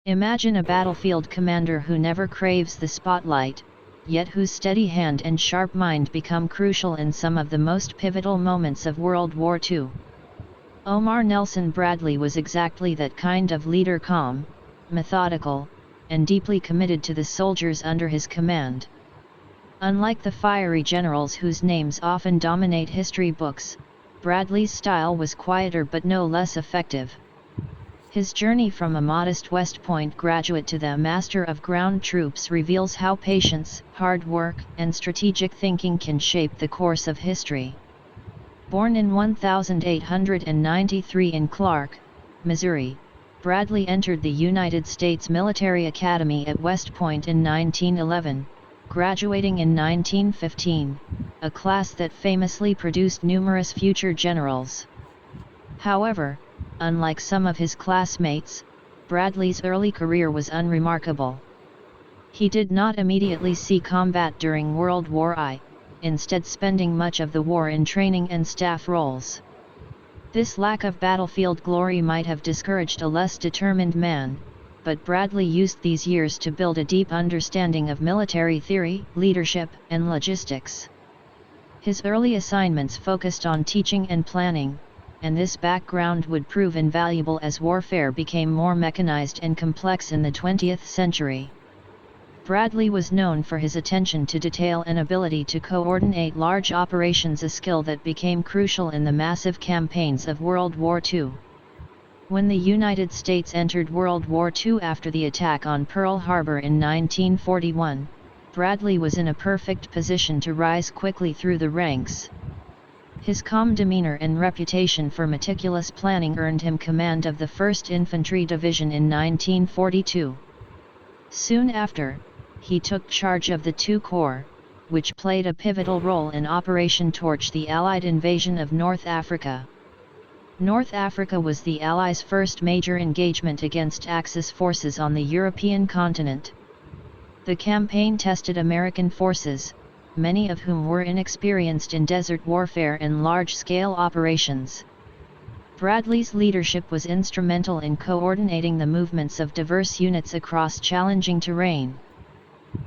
Imagine a battlefield commander who never craves the spotlight, yet whose steady hand and sharp mind become crucial in some of the most pivotal moments of World War II. Omar Nelson Bradley was exactly that kind of leader, calm, methodical, and deeply committed to the soldiers under his command. Unlike the fiery generals whose names often dominate history books, Bradley's style was quieter but no less effective. His journey from a modest West Point graduate to the master of ground troops reveals how patience, hard work, and strategic thinking can shape the course of history. Born in 1893 in Clark, Missouri, Bradley entered the United States Military Academy at West Point in 1911, graduating in 1915, a class that famously produced numerous future generals. However, unlike some of his classmates, Bradley's early career was unremarkable. He did not immediately see combat during World War I, instead spending much of the war in training and staff roles. This lack of battlefield glory might have discouraged a less determined man, but Bradley used these years to build a deep understanding of military theory, leadership, and logistics. His early assignments focused on teaching and planning, and this background would prove invaluable as warfare became more mechanized and complex in the 20th century. Bradley was known for his attention to detail and ability to coordinate large operations, a skill that became crucial in the massive campaigns of World War II. When the United States entered World War II after the attack on Pearl Harbor in 1941, Bradley was in a perfect position to rise quickly through the ranks. His calm demeanor and reputation for meticulous planning earned him command of the 1st Infantry Division in 1942. Soon after, he took charge of the II Corps, which played a pivotal role in Operation Torch, the Allied invasion of North Africa. North Africa was the Allies' first major engagement against Axis forces on the European continent. The campaign tested American forces, many of whom were inexperienced in desert warfare and large-scale operations. Bradley's leadership was instrumental in coordinating the movements of diverse units across challenging terrain.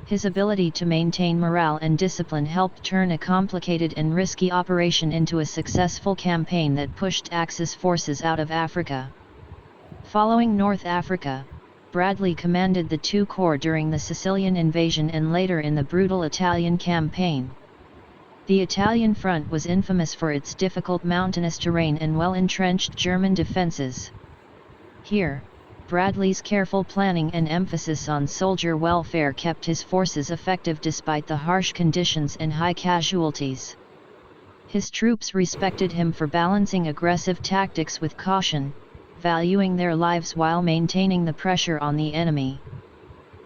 His ability to maintain morale and discipline helped turn a complicated and risky operation into a successful campaign that pushed Axis forces out of Africa. Following North Africa, Bradley commanded the II Corps during the Sicilian invasion and later in the brutal Italian campaign. The Italian front was infamous for its difficult mountainous terrain and well-entrenched German defenses. Here, Bradley's careful planning and emphasis on soldier welfare kept his forces effective despite the harsh conditions and high casualties. His troops respected him for balancing aggressive tactics with caution, valuing their lives while maintaining the pressure on the enemy.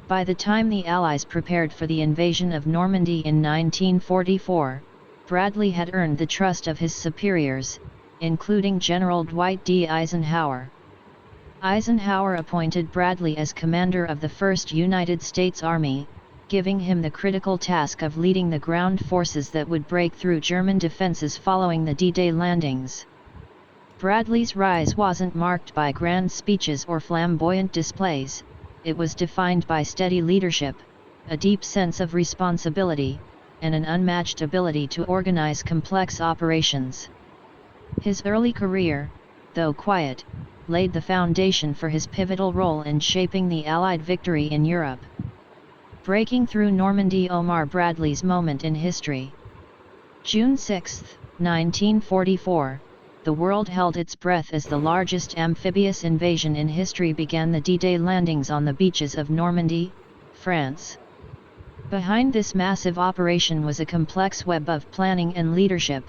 By the time the Allies prepared for the invasion of Normandy in 1944, Bradley had earned the trust of his superiors, including General Dwight D. Eisenhower. Eisenhower appointed Bradley as commander of the 1st United States Army, giving him the critical task of leading the ground forces that would break through German defenses following the D-Day landings. Bradley's rise wasn't marked by grand speeches or flamboyant displays, it was defined by steady leadership, a deep sense of responsibility, and an unmatched ability to organize complex operations. His early career, though quiet, laid the foundation for his pivotal role in shaping the Allied victory in Europe. Breaking through Normandy, Omar Bradley's moment in history. June 6, 1944. The world held its breath as the largest amphibious invasion in history began, the D-Day landings on the beaches of Normandy, France. Behind this massive operation was a complex web of planning and leadership,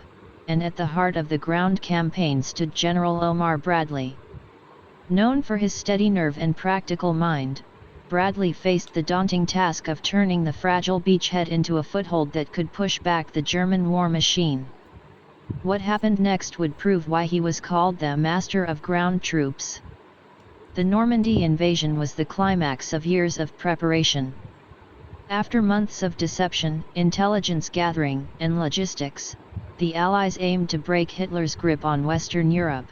and at the heart of the ground campaign stood General Omar Bradley. Known for his steady nerve and practical mind, Bradley faced the daunting task of turning the fragile beachhead into a foothold that could push back the German war machine. What happened next would prove why he was called the master of ground troops. The Normandy invasion was the climax of years of preparation. After months of deception, intelligence gathering, and logistics, the Allies aimed to break Hitler's grip on Western Europe.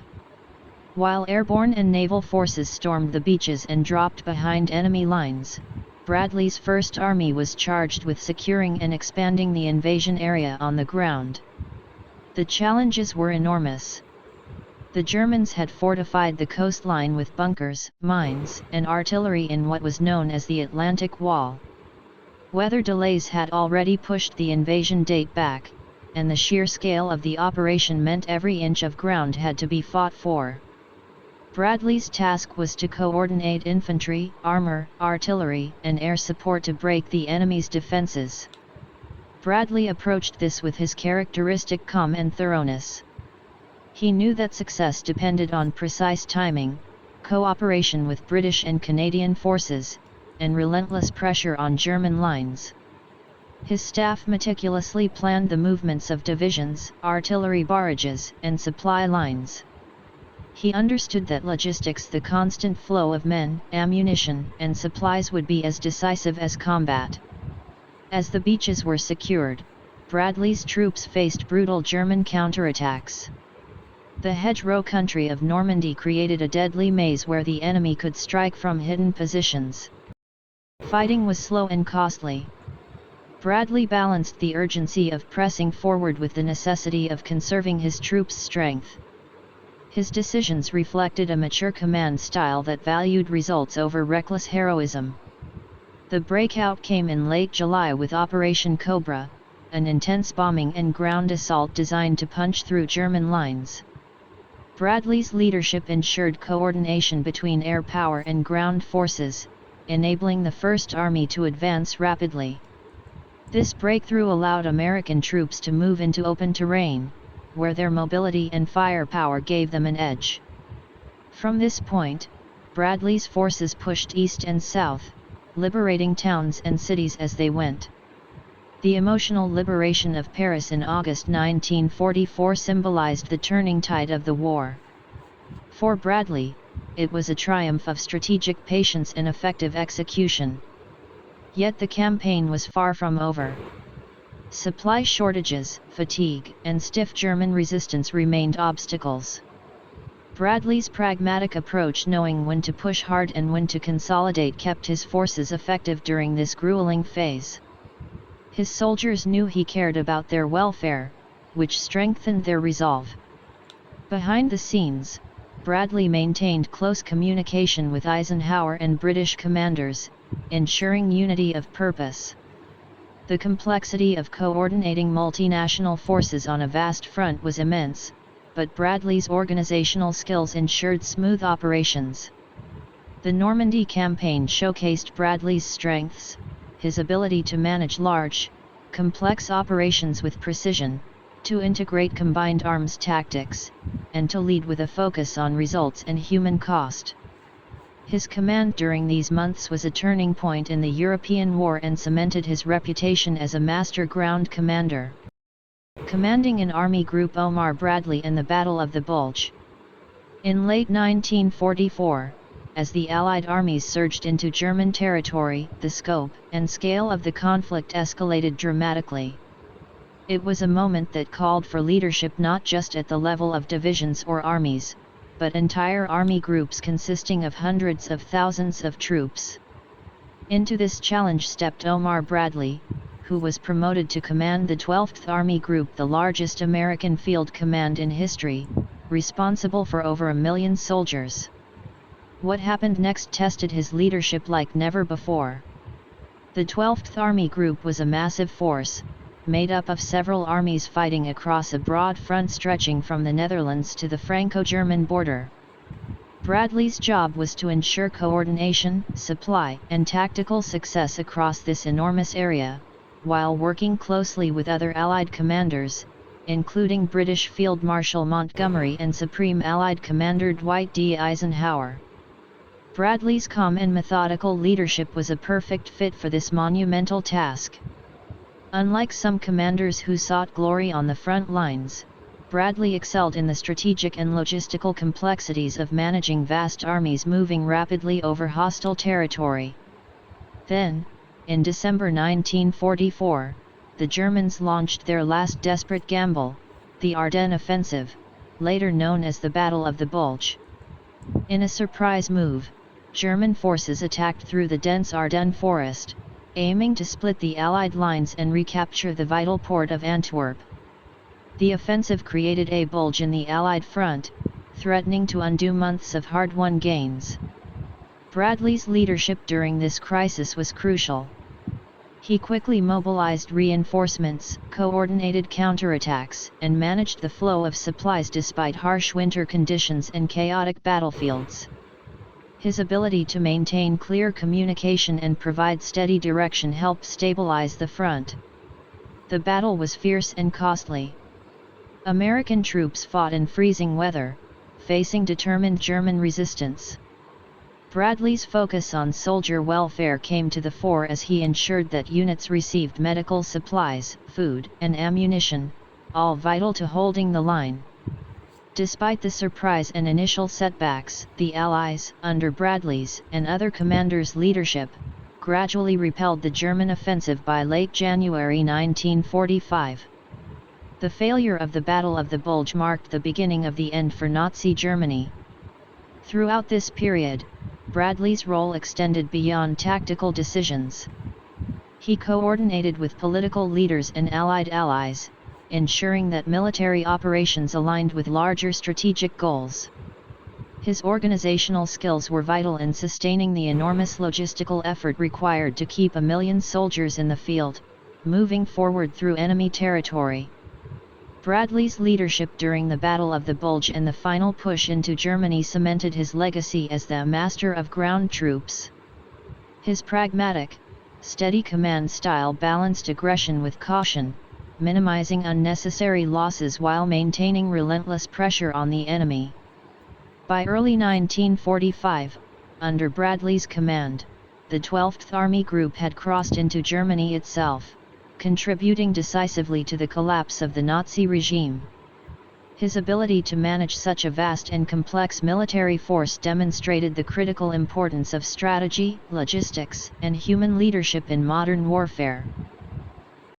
While airborne and naval forces stormed the beaches and dropped behind enemy lines, Bradley's First Army was charged with securing and expanding the invasion area on the ground. The challenges were enormous. The Germans had fortified the coastline with bunkers, mines, and artillery in what was known as the Atlantic Wall. Weather delays had already pushed the invasion date back, and the sheer scale of the operation meant every inch of ground had to be fought for. Bradley's task was to coordinate infantry, armor, artillery, and air support to break the enemy's defenses. Bradley approached this with his characteristic calm and thoroughness. He knew that success depended on precise timing, cooperation with British and Canadian forces, and relentless pressure on German lines. His staff meticulously planned the movements of divisions, artillery barrages, and supply lines. He understood that logistics, the constant flow of men, ammunition, and supplies would be as decisive as combat. As the beaches were secured, Bradley's troops faced brutal German counterattacks. The hedgerow country of Normandy created a deadly maze where the enemy could strike from hidden positions. Fighting was slow and costly. Bradley balanced the urgency of pressing forward with the necessity of conserving his troops' strength. His decisions reflected a mature command style that valued results over reckless heroism. The breakout came in late July with Operation Cobra, an intense bombing and ground assault designed to punch through German lines. Bradley's leadership ensured coordination between air power and ground forces, enabling the First Army to advance rapidly. This breakthrough allowed American troops to move into open terrain, where their mobility and firepower gave them an edge. From this point, Bradley's forces pushed east and south, liberating towns and cities as they went. The emotional liberation of Paris in August 1944 symbolized the turning tide of the war. For Bradley, it was a triumph of strategic patience and effective execution. Yet the campaign was far from over. Supply shortages, fatigue, and stiff German resistance remained obstacles. Bradley's pragmatic approach, knowing when to push hard and when to consolidate, kept his forces effective during this grueling phase. His soldiers knew he cared about their welfare, which strengthened their resolve. Behind the scenes, Bradley maintained close communication with Eisenhower and British commanders, ensuring unity of purpose. The complexity of coordinating multinational forces on a vast front was immense, but Bradley's organizational skills ensured smooth operations. The Normandy campaign showcased Bradley's strengths, his ability to manage large, complex operations with precision, to integrate combined arms tactics, and to lead with a focus on results and human cost. His command during these months was a turning point in the European war and cemented his reputation as a master ground commander. Commanding an army group Omar Bradley in the Battle of the Bulge. In late 1944, as the Allied armies surged into German territory, the scope and scale of the conflict escalated dramatically. It was a moment that called for leadership not just at the level of divisions or armies, but entire army groups consisting of hundreds of thousands of troops. Into this challenge stepped Omar Bradley, who was promoted to command the 12th Army Group, the largest American field command in history, responsible for over 1 million soldiers. What happened next tested his leadership like never before. The 12th Army Group was a massive force, made up of several armies fighting across a broad front stretching from the Netherlands to the Franco-German border. Bradley's job was to ensure coordination, supply, and tactical success across this enormous area, while working closely with other Allied commanders, including British Field Marshal Montgomery and Supreme Allied Commander Dwight D. Eisenhower. Bradley's calm and methodical leadership was a perfect fit for this monumental task. Unlike some commanders who sought glory on the front lines, Bradley excelled in the strategic and logistical complexities of managing vast armies moving rapidly over hostile territory. Then, in December 1944, the Germans launched their last desperate gamble, the Ardennes Offensive, later known as the Battle of the Bulge. In a surprise move, German forces attacked through the dense Ardennes forest, aiming to split the Allied lines and recapture the vital port of Antwerp. The offensive created a bulge in the Allied front, threatening to undo months of hard-won gains. Bradley's leadership during this crisis was crucial. He quickly mobilized reinforcements, coordinated counterattacks, and managed the flow of supplies despite harsh winter conditions and chaotic battlefields. His ability to maintain clear communication and provide steady direction helped stabilize the front. The battle was fierce and costly. American troops fought in freezing weather, facing determined German resistance. Bradley's focus on soldier welfare came to the fore as he ensured that units received medical supplies, food, and ammunition, all vital to holding the line. Despite the surprise and initial setbacks, the Allies, under Bradley's and other commanders' leadership, gradually repelled the German offensive by late January 1945. The failure of the Battle of the Bulge marked the beginning of the end for Nazi Germany. Throughout this period, Bradley's role extended beyond tactical decisions. He coordinated with political leaders and Allied allies, ensuring that military operations aligned with larger strategic goals. His organizational skills were vital in sustaining the enormous logistical effort required to keep 1 million soldiers in the field, moving forward through enemy territory. Bradley's leadership during the Battle of the Bulge and the final push into Germany cemented his legacy as the master of ground troops. His pragmatic, steady command style balanced aggression with caution, minimizing unnecessary losses while maintaining relentless pressure on the enemy. By early 1945, under Bradley's command, the 12th Army Group had crossed into Germany itself, contributing decisively to the collapse of the Nazi regime. His ability to manage such a vast and complex military force demonstrated the critical importance of strategy, logistics, and human leadership in modern warfare.